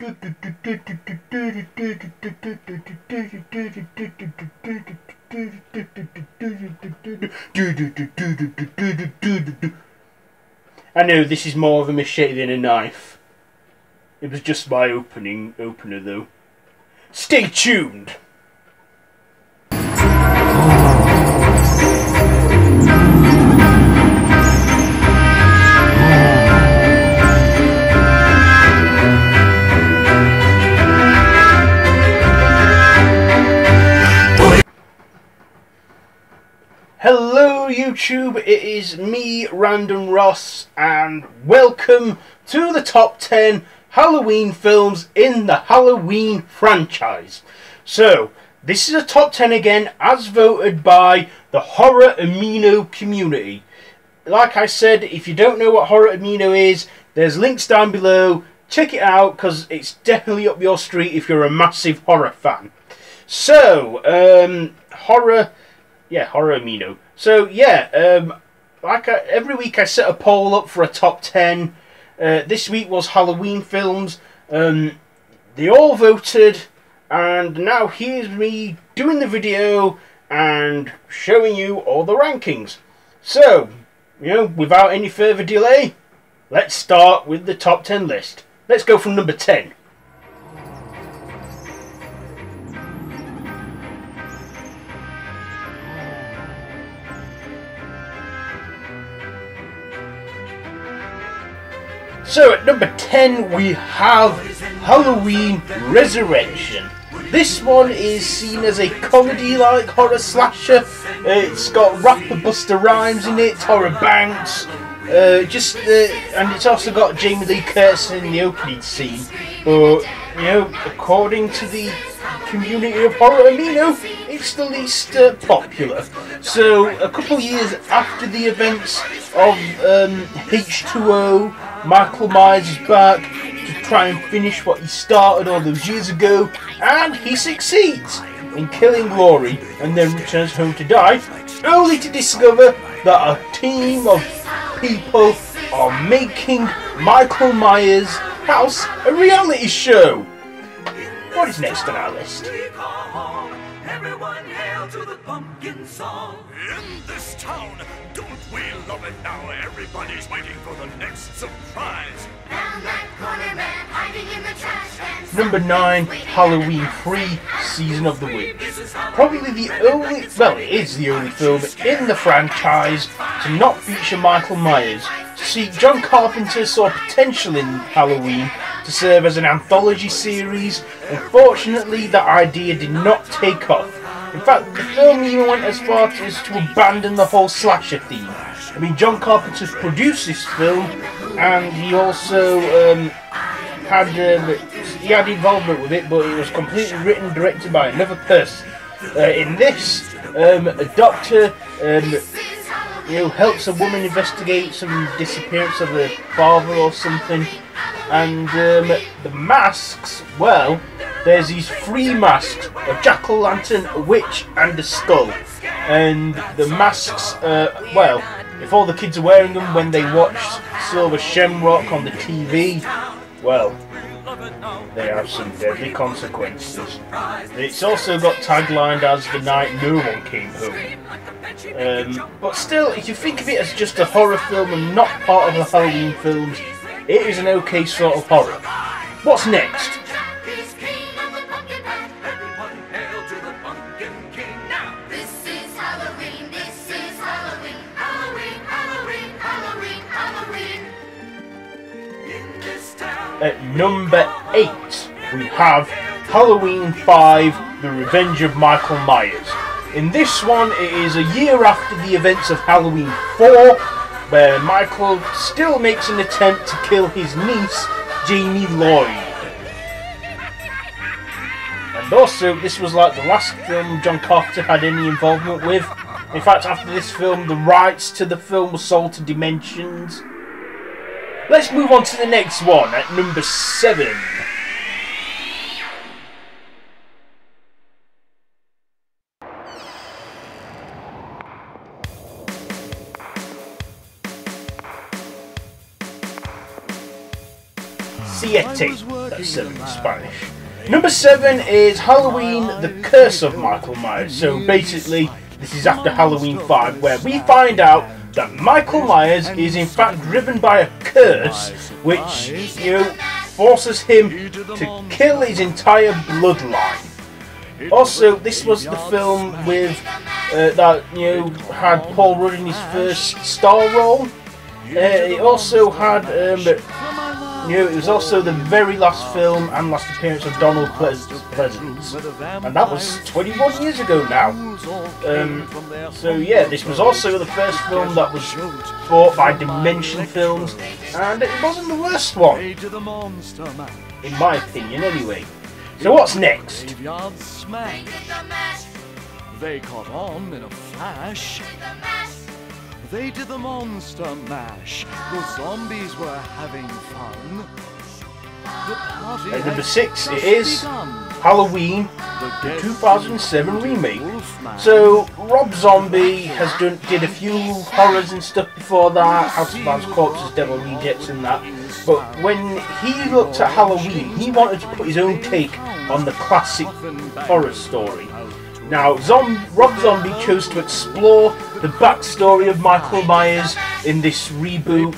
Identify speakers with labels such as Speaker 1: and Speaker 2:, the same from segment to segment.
Speaker 1: I know this is more of a machete than a knife. It was just my opener though. Stay tuned! Hello YouTube, it is me, Random Ross, and welcome to the top 10 Halloween films in the Halloween franchise. So, this is a top 10 again, as voted by the Horror Amino community. Like I said, if you don't know what Horror Amino is, there's links down below. Check it out, because it's definitely up your street if you're a massive horror fan. So, Horror Amino. So yeah, every week I set a poll up for a top 10. This week was Halloween films. They all voted, and now here's me doing the video and showing you all the rankings. So, without any further delay, let's start with the top 10 list. Let's go from number 10. So at number 10 we have Halloween Resurrection. This one is seen as a comedy-like horror slasher. It's got rapper Busta Rhymes in it, Tyra Banks, and it's also got Jamie Lee Curtis in the opening scene. But according to the community of Horror Amino, it's the least popular. So a couple years after the events of H2O, Michael Myers is back to try and finish what he started all those years ago, and he succeeds in killing Laurie and then returns home to die, only to discover that a team of people are making Michael Myers' house a reality show. What is next on our list?
Speaker 2: Everyone hail to the pumpkin song. In this town, don't we love it now? Everybody's waiting for the next surprise.
Speaker 3: Found that corner man hiding in the trash can.
Speaker 1: Number 9, Halloween 3, Season of the Witch. Probably the only, well, it is the only film in the franchise to not feature Michael Myers. See, John Carpenter saw potential in Halloween to serve as an anthology series. Unfortunately, that idea did not take off. In fact, the film even went as far as to abandon the whole slasher theme. I mean, John Carpenter produced this film, and he also had involvement with it, but it was completely written and directed by another person. In this, a doctor helps a woman investigate some disappearance of her father or something, and the masks, well, there's these 3 masks: a jack-o'-lantern, a witch, and a skull. And the masks, well, if all the kids are wearing them when they watch Silver Shamrock on the TV, well, they have some deadly consequences. It's also got taglined as "The Night No One Came Home." But still, if you think of it as just a horror film and not part of the Halloween films, it is an okay sort of horror. What's next? At number 8, we have Halloween 5, The Revenge of Michael Myers. In this one, it is a year after the events of Halloween 4, where Michael still makes an attempt to kill his niece, Jamie Lloyd. And also, this was like the last film John Carpenter had any involvement with. In fact, after this film, the rights to the film were sold to Dimensions. Let's move on to the next one at number 7. Siete. That's 7 in Spanish. Number 7 is Halloween, The Curse of Michael Myers. So basically, this is after Halloween 5, where we find out that Michael Myers is in fact driven by a curse, which, forces him to kill his entire bloodline. Also, this was the film with that had Paul Rudd in his first star role. It also had it was also the very last film and last appearance of Donald Pleasence, and that was 21 years ago now. So yeah, this was also the first film that was bought by Dimension Films, and it wasn't the worst one, in my opinion anyway. So what's next?
Speaker 4: They caught on in a flash. They did the monster mash. The zombies were having fun. The party
Speaker 1: At number 6, it is Halloween, the 2007 remake. So Rob Zombie did a few horrors and stuff before that, House of Bad Corpses, Devil Rejects and that. But when he looked at Halloween, he wanted to put his own take on the classic horror story. Now, Rob Zombie chose to explore the backstory of Michael Myers in this reboot,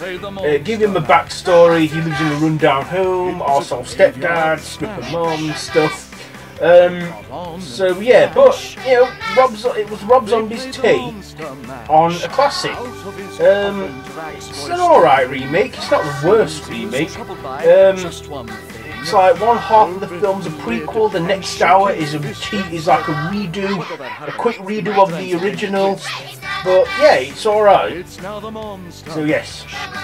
Speaker 1: give him a backstory. He lives in a rundown home, also stepdad, stripper mom, stuff. So yeah, but it was Rob Zombie's take on a classic. It's an alright remake. It's not the worst remake. It's like one half of the film's a prequel, the next hour is like a quick redo of the original. But yeah, it's alright. So yes,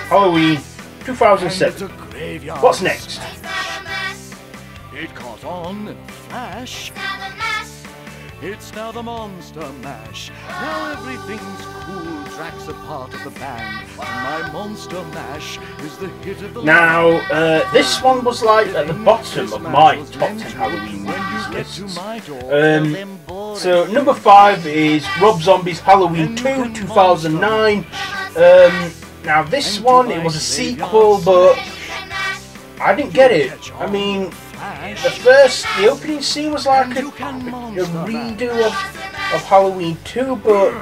Speaker 1: Halloween 2007. What's next?
Speaker 4: It caught on in a flash. It's now the Monster Mash. Now everything's cool. Drax a part of the band. And my Monster Mash is the hit of the
Speaker 1: Now, this one was like at the bottom of my top 10 Halloween movies lists. So number 5 is Rob Zombie's Halloween 2, 2009. Now this one, it was a sequel, but I didn't get it. I mean, the opening scene was like a redo of Halloween 2, but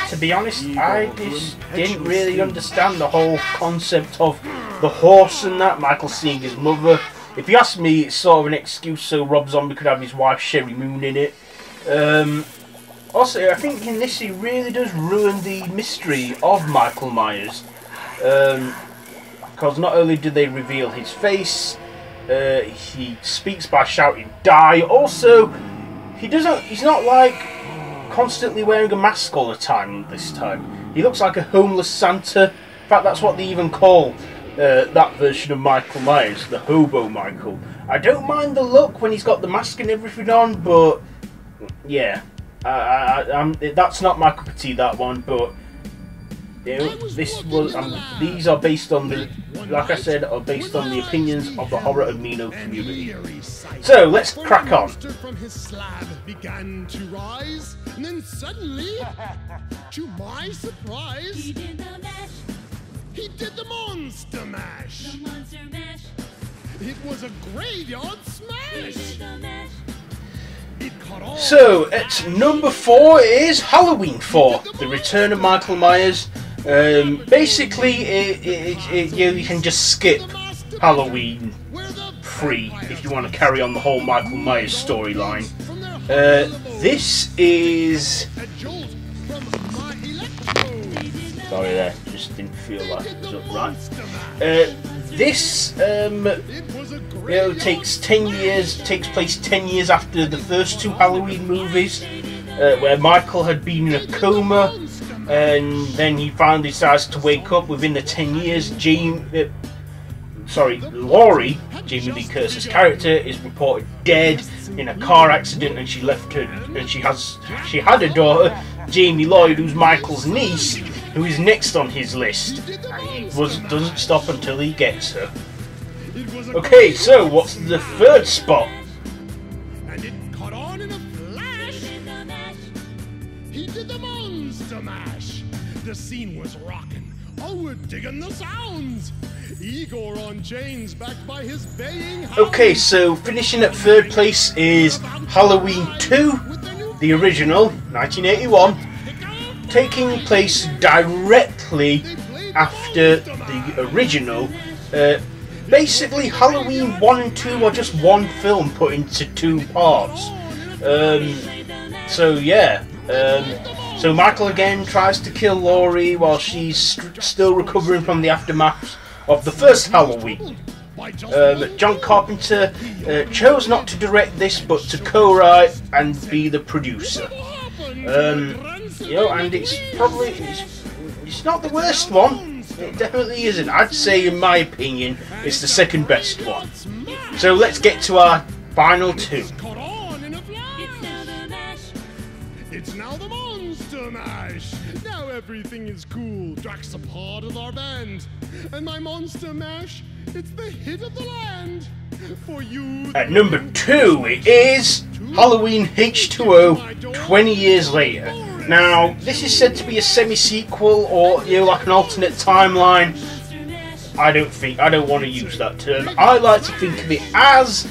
Speaker 1: to be honest, I just didn't really understand the whole concept of the horse and that, Michael seeing his mother. If you ask me, it's sort of an excuse so Rob Zombie could have his wife Sherry Moon in it. Also, I think in this he really does ruin the mystery of Michael Myers. Because not only do they reveal his face, he speaks by shouting "die." Also, he's not like constantly wearing a mask all the time this time. He looks like a homeless Santa. In fact, that's what they even call that version of Michael Myers, the hobo Michael. I don't mind the look when he's got the mask and everything on, but yeah, that's not my cup of tea, that one. But these are based on like I said, are based on the opinions of the horror amino community. So let's crack on.
Speaker 5: From his slab began to rise, and then suddenly, to my surprise,
Speaker 3: He did the mash,
Speaker 5: he did the monster mash.
Speaker 3: the monster mash.
Speaker 5: It was a graveyard
Speaker 3: He
Speaker 5: smash.
Speaker 3: did the mash.
Speaker 5: It caught on.
Speaker 1: So at number 4 is Halloween 4, The Return of Michael Myers. Basically, you can just skip Halloween 3 if you want to carry on the whole Michael Myers storyline. This is... Sorry there, just didn't feel like it was up right. This takes place 10 years after the first 2 Halloween movies, where Michael had been in a coma, and then he finally decides to wake up. Within the 10 years, Laurie, Jamie Lee Curtis's character, is reported dead in a car accident, and she had a daughter, Jamie Lloyd, who's Michael's niece, who is next on his list, and he doesn't stop until he gets her. Okay, so what's the third spot?
Speaker 5: And it caught on in a flash. He did the monster mash. The scene was rocking. Oh, we're digging the sounds. Igor on chains, backed by his baying hound.
Speaker 1: Okay, so finishing at third place is Halloween 2, the original, 1981, taking place directly after the original. Basically, Halloween 1 and 2 are just one film put into two parts. So yeah, so Michael again tries to kill Laurie while she's still recovering from the aftermath of the first Halloween. John Carpenter chose not to direct this, but to co-write and be the producer. You know, and it's probably it's not the worst one. It definitely isn't. I'd say, in my opinion, it's the second best one. So let's get to our final two.
Speaker 5: It's now the Monster Mash. Now everything is cool. Drax a part of our band, and my Monster Mash, it's the hit of the land. For you.
Speaker 1: At number 2, it is Halloween H2O 20 years later. Now, this is said to be a semi-sequel, or, you know, like an alternate timeline. I don't want to use that term. I like to think of it as,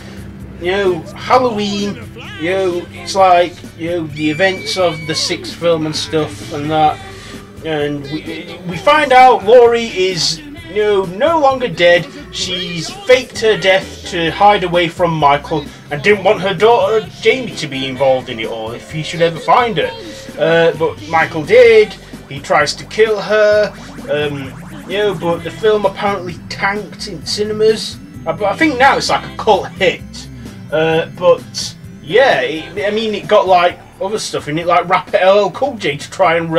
Speaker 1: you know, Halloween. You know, it's like, you know, the events of the 6th film and stuff and that. And we find out Laurie is, you know, no longer dead. She's faked her death to hide away from Michael and didn't want her daughter Jamie to be involved in it all if he should ever find her. But Michael did. He tries to kill her. You know, but the film apparently tanked in cinemas. But I think now it's like a cult hit. But yeah, I mean, it got like other stuff in it, like rapper LL Cool J to try and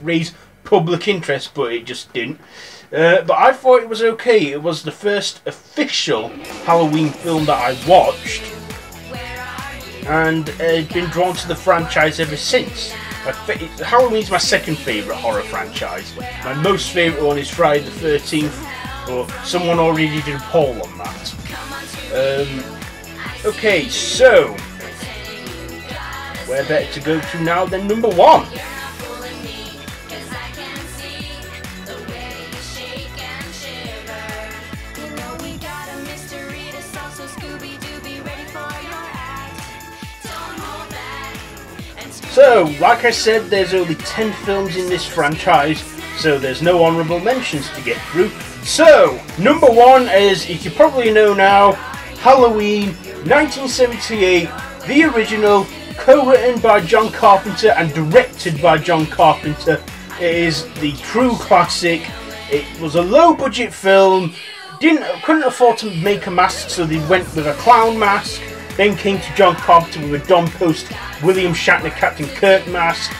Speaker 1: raise public interest, but it just didn't. But I thought it was okay. It was the first official Halloween film that I watched, and I've been drawn to the franchise ever since. Halloween's my second favourite horror franchise. My most favourite one is Friday the 13th, but someone already did a poll on that. Okay, so where better to go to now than number 1? So, like I said, there's only 10 films in this franchise, so there's no honourable mentions to get through. So, number 1, as you can probably know now, Halloween 1978, the original, co-written by John Carpenter and directed by John Carpenter. It is the true classic. It was a low-budget film, couldn't afford to make a mask, so they went with a clown mask. Then came to John Carpenter with a Don Post William Shatner Captain Kirk mask,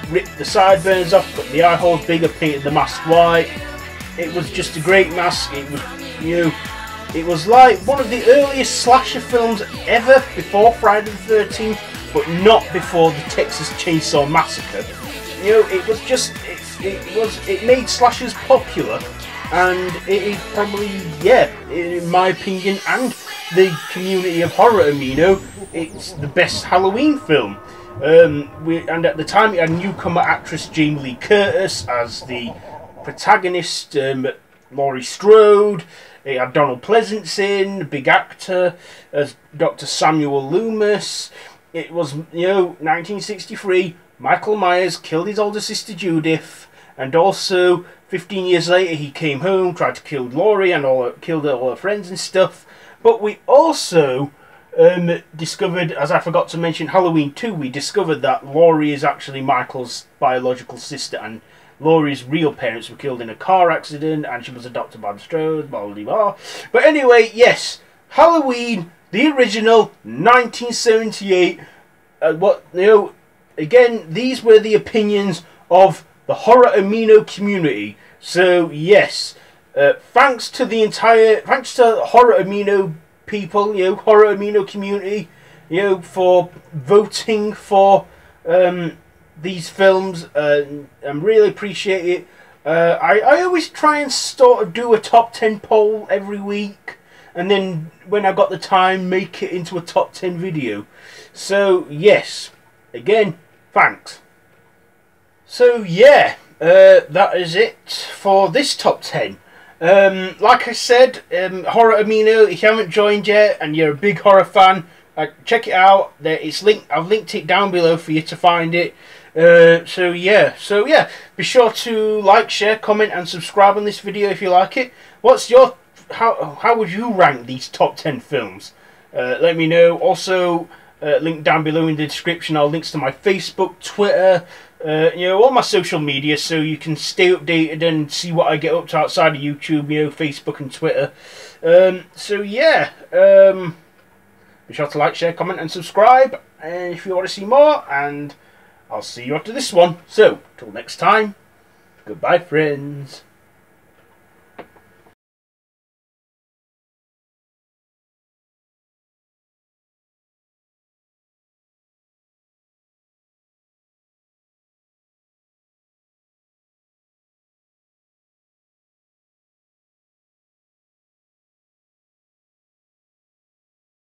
Speaker 1: ripped the sideburns off, put the eye holes bigger, painted the mask white. It was just a great mask. It was, you know, it was like one of the earliest slasher films ever before Friday the 13th, but not before the Texas Chainsaw Massacre. You know, it was just, it made slashers popular, and it is probably, yeah, in my opinion, and the community of horror Amino, it's the best Halloween film. And at the time it had newcomer actress Jamie Lee Curtis as the protagonist, Laurie Strode. It had Donald Pleasence in, big actor, as Dr. Samuel Loomis. It was, you know, 1963, Michael Myers killed his older sister Judith, and also 15 years later he came home, tried to kill Laurie and killed all her friends and stuff. But we also discovered, as I forgot to mention, Halloween 2, we discovered that Laurie is actually Michael's biological sister, and Laurie's real parents were killed in a car accident, and she was adopted by the Strodes, blah, blah, blah. But anyway, yes, Halloween, the original, 1978. What, you know, again, these were the opinions of the Horror Amino community. So, yes, thanks to Horror Amino people, you know, Horror Amino community, you know, for voting for these films. I really appreciate it. I always try and sort of do a top 10 poll every week, and then when I got the time, make it into a top 10 video. So, yes, again, thanks. So, yeah, that is it for this top 10. Like I said, Horror Amino, if you haven't joined yet and you're a big horror fan, check it out. I've linked it down below for you to find it. So yeah, be sure to like, share, comment and subscribe on this video if you like it. What's your how would you rank these top 10 films? Let me know. Also, link down below in the description are links to my Facebook, Twitter, all my social media, so you can stay updated and see what I get up to outside of YouTube, Facebook and Twitter. So yeah, be sure to like, share, comment and subscribe if you want to see more, and I'll see you after this one. So, till next time, goodbye friends.